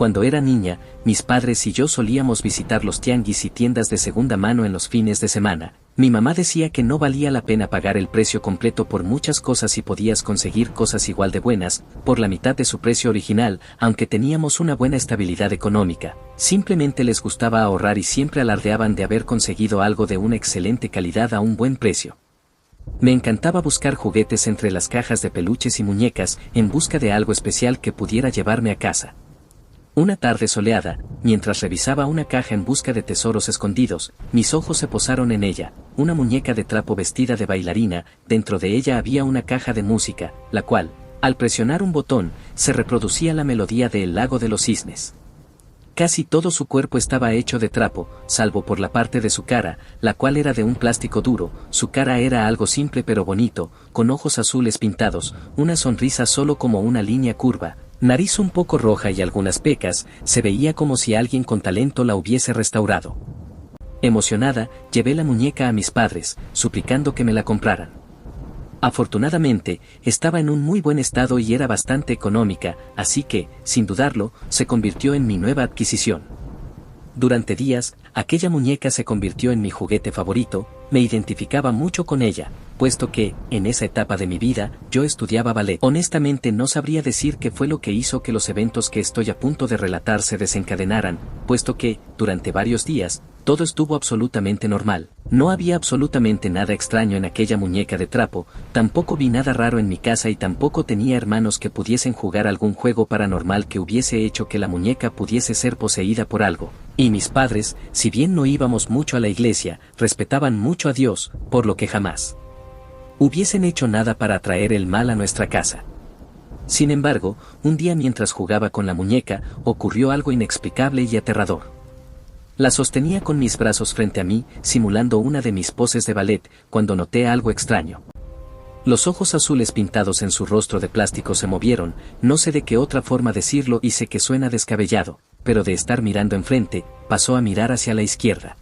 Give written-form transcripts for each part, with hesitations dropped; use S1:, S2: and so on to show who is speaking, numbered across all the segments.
S1: Cuando era niña, mis padres y yo solíamos visitar los tianguis y tiendas de segunda mano en los fines de semana. Mi mamá decía que no valía la pena pagar el precio completo por muchas cosas y podías conseguir cosas igual de buenas, por la mitad de su precio original, aunque teníamos una buena estabilidad económica. Simplemente les gustaba ahorrar y siempre alardeaban de haber conseguido algo de una excelente calidad a un buen precio. Me encantaba buscar juguetes entre las cajas de peluches y muñecas, en busca de algo especial que pudiera llevarme a casa. Una tarde soleada, mientras revisaba una caja en busca de tesoros escondidos, mis ojos se posaron en ella, una muñeca de trapo vestida de bailarina. Dentro de ella había una caja de música, la cual, al presionar un botón, se reproducía la melodía de El lago de los cisnes. Casi todo su cuerpo estaba hecho de trapo, salvo por la parte de su cara, la cual era de un plástico duro. Su cara era algo simple pero bonito, con ojos azules pintados, una sonrisa solo como una línea curva, nariz un poco roja y algunas pecas. Se veía como si alguien con talento la hubiese restaurado. Emocionada, llevé la muñeca a mis padres, suplicando que me la compraran. Afortunadamente, estaba en un muy buen estado y era bastante económica, así que, sin dudarlo, se convirtió en mi nueva adquisición. Durante días, aquella muñeca se convirtió en mi juguete favorito. Me identificaba mucho con ella, puesto que, en esa etapa de mi vida, yo estudiaba ballet. Honestamente no sabría decir qué fue lo que hizo que los eventos que estoy a punto de relatar se desencadenaran, puesto que, durante varios días, todo estuvo absolutamente normal. No había absolutamente nada extraño en aquella muñeca de trapo, tampoco vi nada raro en mi casa y tampoco tenía hermanos que pudiesen jugar algún juego paranormal que hubiese hecho que la muñeca pudiese ser poseída por algo. Y mis padres, si bien no íbamos mucho a la iglesia, respetaban mucho a Dios, por lo que jamás hubiesen hecho nada para atraer el mal a nuestra casa. Sin embargo, un día mientras jugaba con la muñeca, ocurrió algo inexplicable y aterrador. La sostenía con mis brazos frente a mí, simulando una de mis poses de ballet, cuando noté algo extraño. Los ojos azules pintados en su rostro de plástico se movieron. No sé de qué otra forma decirlo y sé que suena descabellado, pero de estar mirando enfrente, pasó a mirar hacia la izquierda.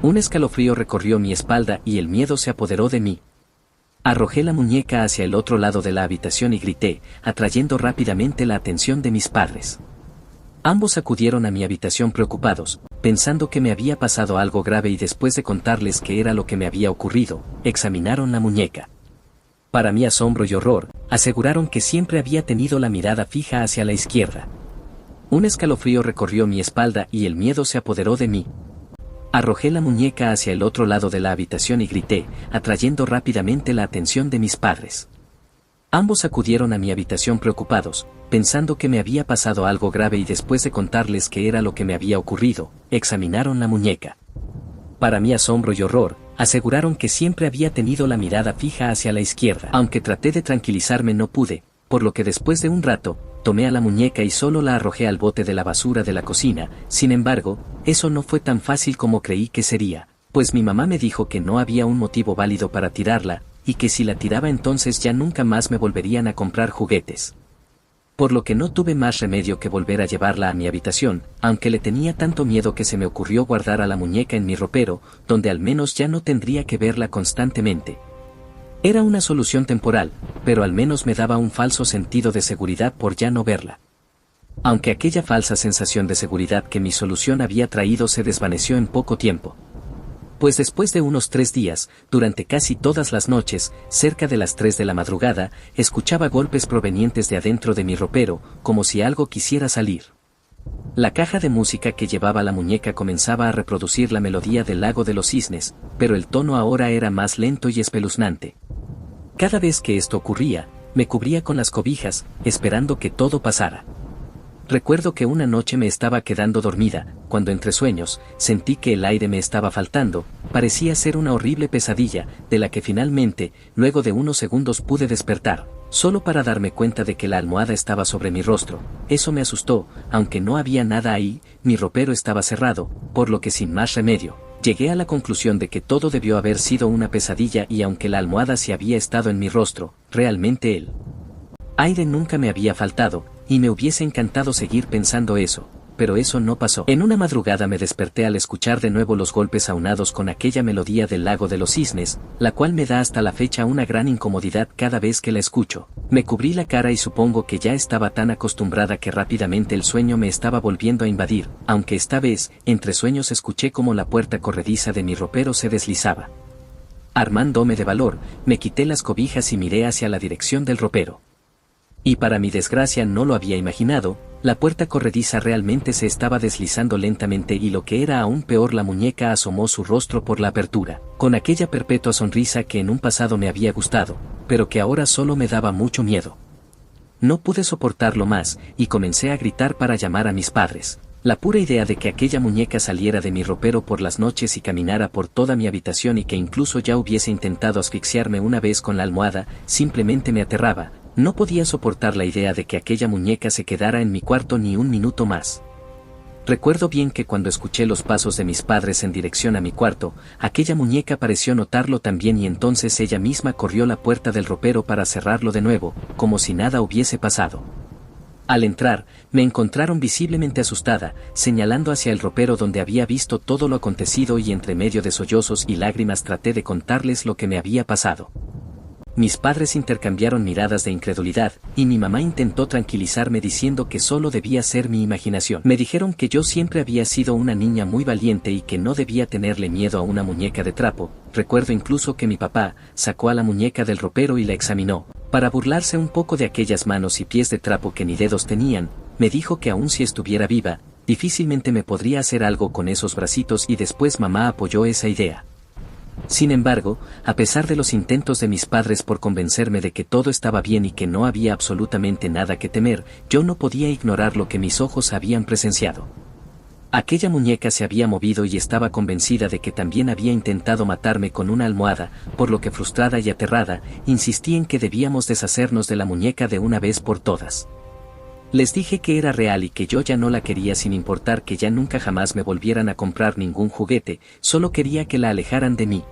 S1: Un escalofrío recorrió mi espalda y el miedo se apoderó de mí. Arrojé la muñeca hacia el otro lado de la habitación y grité, atrayendo rápidamente la atención de mis padres. Ambos acudieron a mi habitación preocupados, pensando que me había pasado algo grave, y después de contarles qué era lo que me había ocurrido, examinaron la muñeca. Para mi asombro y horror, aseguraron que siempre había tenido la mirada fija hacia la izquierda. Un escalofrío recorrió mi espalda y el miedo se apoderó de mí. Arrojé la muñeca hacia el otro lado de la habitación y grité, atrayendo rápidamente la atención de mis padres. Ambos acudieron a mi habitación preocupados, pensando que me había pasado algo grave, y después de contarles qué era lo que me había ocurrido, examinaron la muñeca. Para mi asombro y horror, aseguraron que siempre había tenido la mirada fija hacia la izquierda. Aunque traté de tranquilizarme no pude, por lo que después de un rato, tomé a la muñeca y solo la arrojé al bote de la basura de la cocina. Sin embargo, eso no fue tan fácil como creí que sería, pues mi mamá me dijo que no había un motivo válido para tirarla, y que si la tiraba entonces ya nunca más me volverían a comprar juguetes. Por lo que no tuve más remedio que volver a llevarla a mi habitación, aunque le tenía tanto miedo que se me ocurrió guardar a la muñeca en mi ropero, donde al menos ya no tendría que verla constantemente. Era una solución temporal, pero al menos me daba un falso sentido de seguridad por ya no verla. Aunque aquella falsa sensación de seguridad que mi solución había traído se desvaneció en poco tiempo. Pues después de unos 3 días, durante casi todas las noches, cerca de las 3 de la madrugada, escuchaba golpes provenientes de adentro de mi ropero, como si algo quisiera salir. La caja de música que llevaba la muñeca comenzaba a reproducir la melodía del lago de los cisnes, pero el tono ahora era más lento y espeluznante. Cada vez que esto ocurría, me cubría con las cobijas, esperando que todo pasara. Recuerdo que una noche me estaba quedando dormida, cuando entre sueños, sentí que el aire me estaba faltando. Parecía ser una horrible pesadilla, de la que finalmente, luego de unos segundos pude despertar, solo para darme cuenta de que la almohada estaba sobre mi rostro. Eso me asustó, aunque no había nada ahí. Mi ropero estaba cerrado, por lo que sin más remedio, llegué a la conclusión de que todo debió haber sido una pesadilla, y aunque la almohada sí había estado en mi rostro, realmente el aire nunca me había faltado, y me hubiese encantado seguir pensando eso. pero eso no pasó. En una madrugada me desperté al escuchar de nuevo los golpes aunados con aquella melodía del lago de los cisnes, la cual me da hasta la fecha una gran incomodidad cada vez que la escucho. Me cubrí la cara y supongo que ya estaba tan acostumbrada que rápidamente el sueño me estaba volviendo a invadir, aunque esta vez, entre sueños escuché como la puerta corrediza de mi ropero se deslizaba. Armándome de valor, me quité las cobijas y miré hacia la dirección del ropero. Y para mi desgracia no lo había imaginado, la puerta corrediza realmente se estaba deslizando lentamente y lo que era aún peor, la muñeca asomó su rostro por la apertura, con aquella perpetua sonrisa que en un pasado me había gustado, pero que ahora solo me daba mucho miedo. No pude soportarlo más, y comencé a gritar para llamar a mis padres. La pura idea de que aquella muñeca saliera de mi ropero por las noches y caminara por toda mi habitación y que incluso ya hubiese intentado asfixiarme una vez con la almohada, simplemente me aterraba. No podía soportar la idea de que aquella muñeca se quedara en mi cuarto ni un minuto más. Recuerdo bien que cuando escuché los pasos de mis padres en dirección a mi cuarto, aquella muñeca pareció notarlo también y entonces ella misma corrió la puerta del ropero para cerrarlo de nuevo, como si nada hubiese pasado. Al entrar, me encontraron visiblemente asustada, señalando hacia el ropero donde había visto todo lo acontecido y entre medio de sollozos y lágrimas traté de contarles lo que me había pasado. Mis padres intercambiaron miradas de incredulidad, y mi mamá intentó tranquilizarme diciendo que solo debía ser mi imaginación. Me dijeron que yo siempre había sido una niña muy valiente y que no debía tenerle miedo a una muñeca de trapo. Recuerdo incluso que mi papá sacó a la muñeca del ropero y la examinó. Para burlarse un poco de aquellas manos y pies de trapo que ni dedos tenían, me dijo que aun si estuviera viva, difícilmente me podría hacer algo con esos bracitos y después mamá apoyó esa idea. Sin embargo, a pesar de los intentos de mis padres por convencerme de que todo estaba bien y que no había absolutamente nada que temer, yo no podía ignorar lo que mis ojos habían presenciado. Aquella muñeca se había movido y estaba convencida de que también había intentado matarme con una almohada, por lo que frustrada y aterrada, insistí en que debíamos deshacernos de la muñeca de una vez por todas. Les dije que era real y que yo ya no la quería sin importar que ya nunca jamás me volvieran a comprar ningún juguete, solo quería que la alejaran de mí.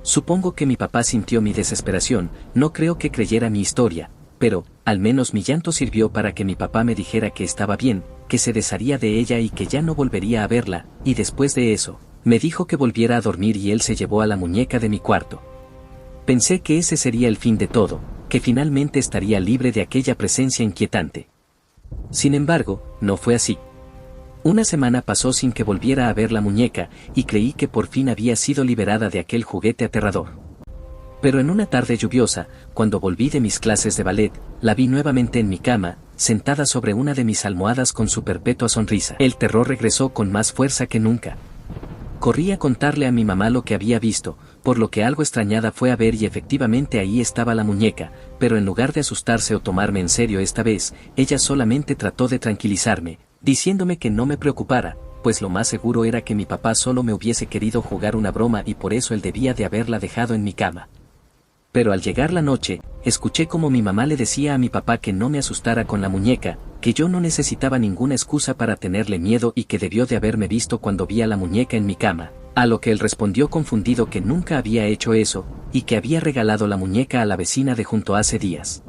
S1: Supongo que mi papá sintió mi desesperación, no creo que creyera mi historia, pero, al menos mi llanto sirvió para que mi papá me dijera que estaba bien, que se desharía de ella y que ya no volvería a verla, y después de eso, me dijo que volviera a dormir y él se llevó a la muñeca de mi cuarto. Pensé que ese sería el fin de todo, que finalmente estaría libre de aquella presencia inquietante. Sin embargo, no fue así. Una semana pasó sin que volviera a ver la muñeca, y creí que por fin había sido liberada de aquel juguete aterrador. Pero en una tarde lluviosa, cuando volví de mis clases de ballet, la vi nuevamente en mi cama, sentada sobre una de mis almohadas con su perpetua sonrisa. El terror regresó con más fuerza que nunca. Corrí a contarle a mi mamá lo que había visto, por lo que algo extrañada fue a ver y efectivamente ahí estaba la muñeca, pero en lugar de asustarse o tomarme en serio esta vez, ella solamente trató de tranquilizarme, diciéndome que no me preocupara, pues lo más seguro era que mi papá solo me hubiese querido jugar una broma y por eso él debía de haberla dejado en mi cama. Pero al llegar la noche, escuché como mi mamá le decía a mi papá que no me asustara con la muñeca, que yo no necesitaba ninguna excusa para tenerle miedo y que debió de haberme visto cuando vi a la muñeca en mi cama, a lo que él respondió confundido que nunca había hecho eso, y que había regalado la muñeca a la vecina de junto hace días.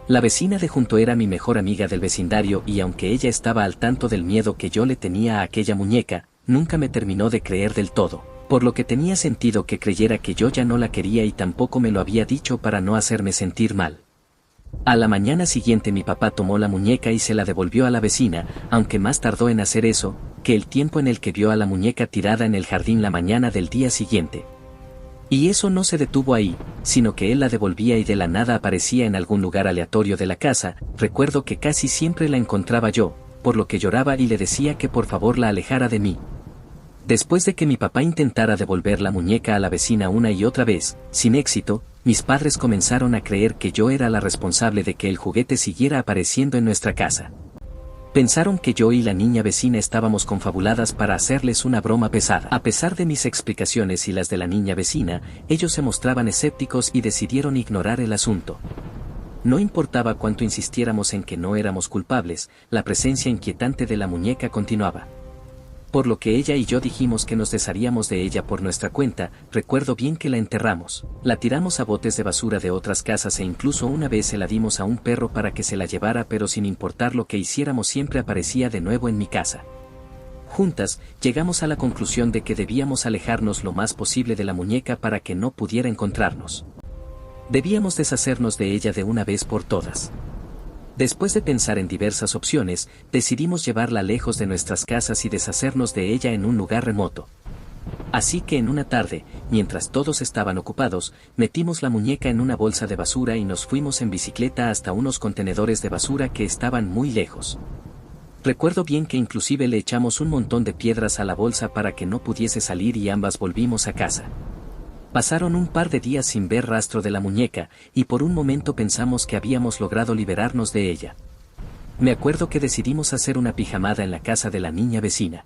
S1: La vecina de junto era mi mejor amiga del vecindario y aunque ella estaba al tanto del miedo que yo le tenía a aquella muñeca, nunca me terminó de creer del todo, por lo que tenía sentido que creyera que yo ya no la quería y tampoco me lo había dicho para no hacerme sentir mal. A la mañana siguiente mi papá tomó la muñeca y se la devolvió a la vecina, aunque más tardó en hacer eso, que el tiempo en el que vio a la muñeca tirada en el jardín la mañana del día siguiente. Y eso no se detuvo ahí, sino que él la devolvía y de la nada aparecía en algún lugar aleatorio de la casa. Recuerdo que casi siempre la encontraba yo, por lo que lloraba y le decía que por favor la alejara de mí. Después de que mi papá intentara devolver la muñeca a la vecina una y otra vez, sin éxito, mis padres comenzaron a creer que yo era la responsable de que el juguete siguiera apareciendo en nuestra casa. Pensaron que yo y la niña vecina estábamos confabuladas para hacerles una broma pesada. A pesar de mis explicaciones y las de la niña vecina, ellos se mostraban escépticos y decidieron ignorar el asunto. No importaba cuánto insistiéramos en que no éramos culpables, la presencia inquietante de la muñeca continuaba. por lo que ella y yo dijimos que nos desharíamos de ella por nuestra cuenta. Recuerdo bien que la enterramos, la tiramos a botes de basura de otras casas e incluso una vez se la dimos a un perro para que se la llevara, pero sin importar lo que hiciéramos siempre aparecía de nuevo en mi casa. Juntas, llegamos a la conclusión de que debíamos alejarnos lo más posible de la muñeca para que no pudiera encontrarnos. Debíamos deshacernos de ella de una vez por todas. Después de pensar en diversas opciones, decidimos llevarla lejos de nuestras casas y deshacernos de ella en un lugar remoto. Así que en una tarde, mientras todos estaban ocupados, metimos la muñeca en una bolsa de basura y nos fuimos en bicicleta hasta unos contenedores de basura que estaban muy lejos. Recuerdo bien que inclusive le echamos un montón de piedras a la bolsa para que no pudiese salir y ambas volvimos a casa. Pasaron un par de días sin ver rastro de la muñeca, y por un momento pensamos que habíamos logrado liberarnos de ella. Me acuerdo que decidimos hacer una pijamada en la casa de la niña vecina.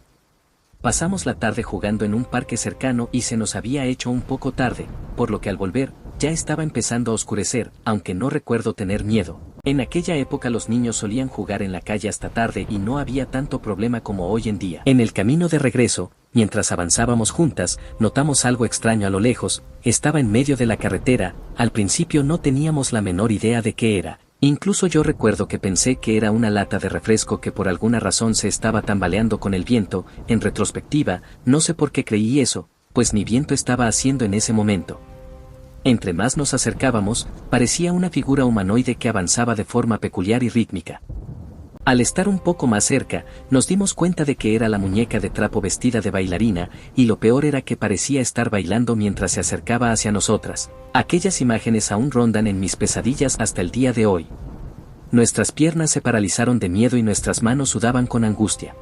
S1: Pasamos la tarde jugando en un parque cercano y se nos había hecho un poco tarde, por lo que al volver, ya estaba empezando a oscurecer, aunque no recuerdo tener miedo. En aquella época los niños solían jugar en la calle hasta tarde y no había tanto problema como hoy en día. En el camino de regreso, mientras avanzábamos juntas, notamos algo extraño a lo lejos. Estaba en medio de la carretera. Al principio no teníamos la menor idea de qué era. Incluso yo recuerdo que pensé que era una lata de refresco que por alguna razón se estaba tambaleando con el viento. En retrospectiva, no sé por qué creí eso, pues ni viento estaba haciendo en ese momento. Entre más nos acercábamos, parecía una figura humanoide que avanzaba de forma peculiar y rítmica. Al estar un poco más cerca, nos dimos cuenta de que era la muñeca de trapo vestida de bailarina, y lo peor era que parecía estar bailando mientras se acercaba hacia nosotras. Aquellas imágenes aún rondan en mis pesadillas hasta el día de hoy. Nuestras piernas se paralizaron de miedo y nuestras manos sudaban con angustia.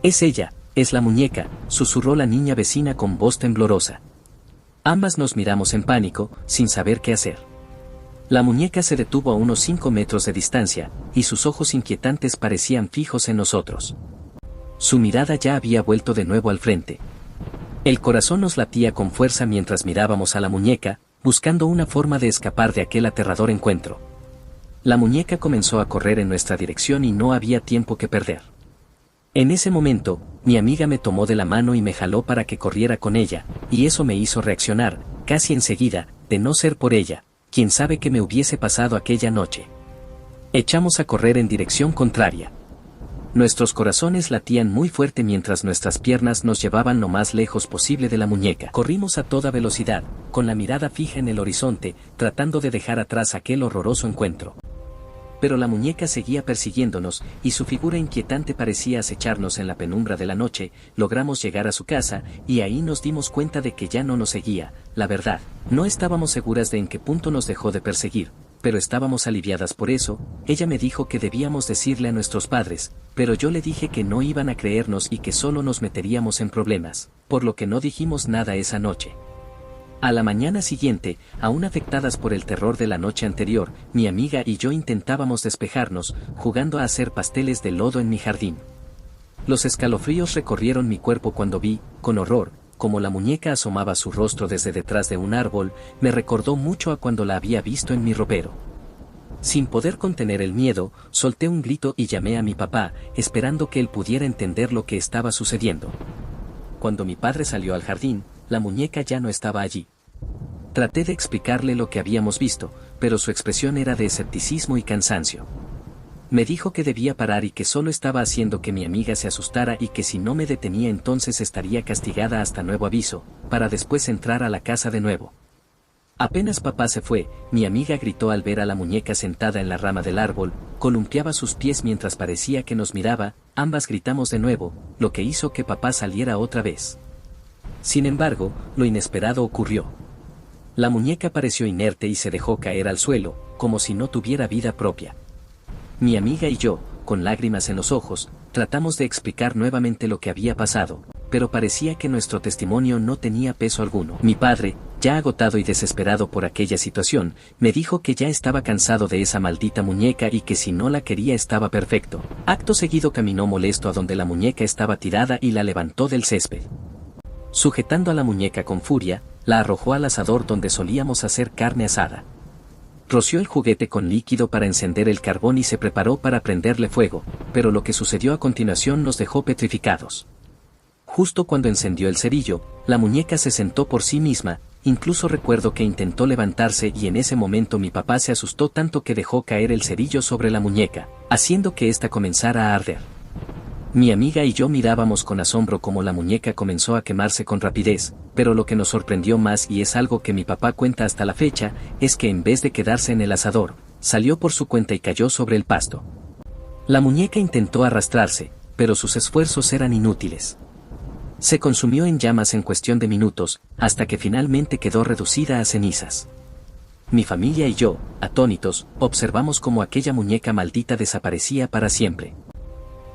S1: «Es ella, es la muñeca», susurró la niña vecina con voz temblorosa. Ambas nos miramos en pánico, sin saber qué hacer. La muñeca se detuvo a unos 5 metros de distancia, y sus ojos inquietantes parecían fijos en nosotros. Su mirada ya había vuelto de nuevo al frente. El corazón nos latía con fuerza mientras mirábamos a la muñeca, buscando una forma de escapar de aquel aterrador encuentro. La muñeca comenzó a correr en nuestra dirección y no había tiempo que perder. En ese momento, mi amiga me tomó de la mano y me jaló para que corriera con ella, y eso me hizo reaccionar, casi enseguida. De no ser por ella, quién sabe qué me hubiese pasado aquella noche. Echamos a correr en dirección contraria. Nuestros corazones latían muy fuerte mientras nuestras piernas nos llevaban lo más lejos posible de la muñeca. Corrimos a toda velocidad, con la mirada fija en el horizonte, tratando de dejar atrás aquel horroroso encuentro. Pero la muñeca seguía persiguiéndonos, y su figura inquietante parecía acecharnos en la penumbra de la noche. Logramos llegar a su casa, y ahí nos dimos cuenta de que ya no nos seguía. La verdad, no estábamos seguras de en qué punto nos dejó de perseguir, pero estábamos aliviadas por eso. Ella me dijo que debíamos decirle a nuestros padres, pero yo le dije que no iban a creernos y que solo nos meteríamos en problemas, por lo que no dijimos nada esa noche. A la mañana siguiente, aún afectadas por el terror de la noche anterior, mi amiga y yo intentábamos despejarnos, jugando a hacer pasteles de lodo en mi jardín. Los escalofríos recorrieron mi cuerpo cuando vi, con horror, cómo la muñeca asomaba su rostro desde detrás de un árbol. Me recordó mucho a cuando la había visto en mi ropero. Sin poder contener el miedo, solté un grito y llamé a mi papá, esperando que él pudiera entender lo que estaba sucediendo. Cuando mi padre salió al jardín, la muñeca ya no estaba allí. Traté de explicarle lo que habíamos visto, pero su expresión era de escepticismo y cansancio. Me dijo que debía parar y que solo estaba haciendo que mi amiga se asustara y que si no me detenía entonces estaría castigada hasta nuevo aviso, para después entrar a la casa de nuevo. Apenas papá se fue, mi amiga gritó al ver a la muñeca sentada en la rama del árbol, columpiaba sus pies mientras parecía que nos miraba. Ambas gritamos de nuevo, lo que hizo que papá saliera otra vez. Sin embargo, lo inesperado ocurrió. La muñeca pareció inerte y se dejó caer al suelo, como si no tuviera vida propia. Mi amiga y yo, con lágrimas en los ojos, tratamos de explicar nuevamente lo que había pasado, pero parecía que nuestro testimonio no tenía peso alguno. Mi padre, ya agotado y desesperado por aquella situación, me dijo que ya estaba cansado de esa maldita muñeca y que si no la quería estaba perfecto. Acto seguido caminó molesto a donde la muñeca estaba tirada y la levantó del césped. Sujetando a la muñeca con furia, la arrojó al asador donde solíamos hacer carne asada. Roció el juguete con líquido para encender el carbón y se preparó para prenderle fuego, pero lo que sucedió a continuación nos dejó petrificados. Justo cuando encendió el cerillo, la muñeca se sentó por sí misma, incluso recuerdo que intentó levantarse y en ese momento mi papá se asustó tanto que dejó caer el cerillo sobre la muñeca, haciendo que ésta comenzara a arder. Mi amiga y yo mirábamos con asombro cómo la muñeca comenzó a quemarse con rapidez, pero lo que nos sorprendió más y es algo que mi papá cuenta hasta la fecha, es que en vez de quedarse en el asador, salió por su cuenta y cayó sobre el pasto. La muñeca intentó arrastrarse, pero sus esfuerzos eran inútiles. Se consumió en llamas en cuestión de minutos, hasta que finalmente quedó reducida a cenizas. Mi familia y yo, atónitos, observamos cómo aquella muñeca maldita desaparecía para siempre.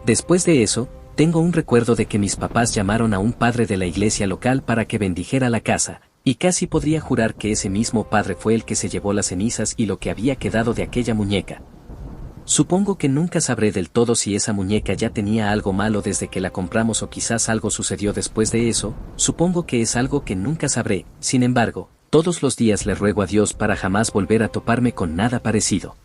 S1: Después de eso, tengo un recuerdo de que mis papás llamaron a un padre de la iglesia local para que bendijera la casa, y casi podría jurar que ese mismo padre fue el que se llevó las cenizas y lo que había quedado de aquella muñeca. Supongo que nunca sabré del todo si esa muñeca ya tenía algo malo desde que la compramos o quizás algo sucedió después de eso, supongo que es algo que nunca sabré, sin embargo, todos los días le ruego a Dios para jamás volver a toparme con nada parecido.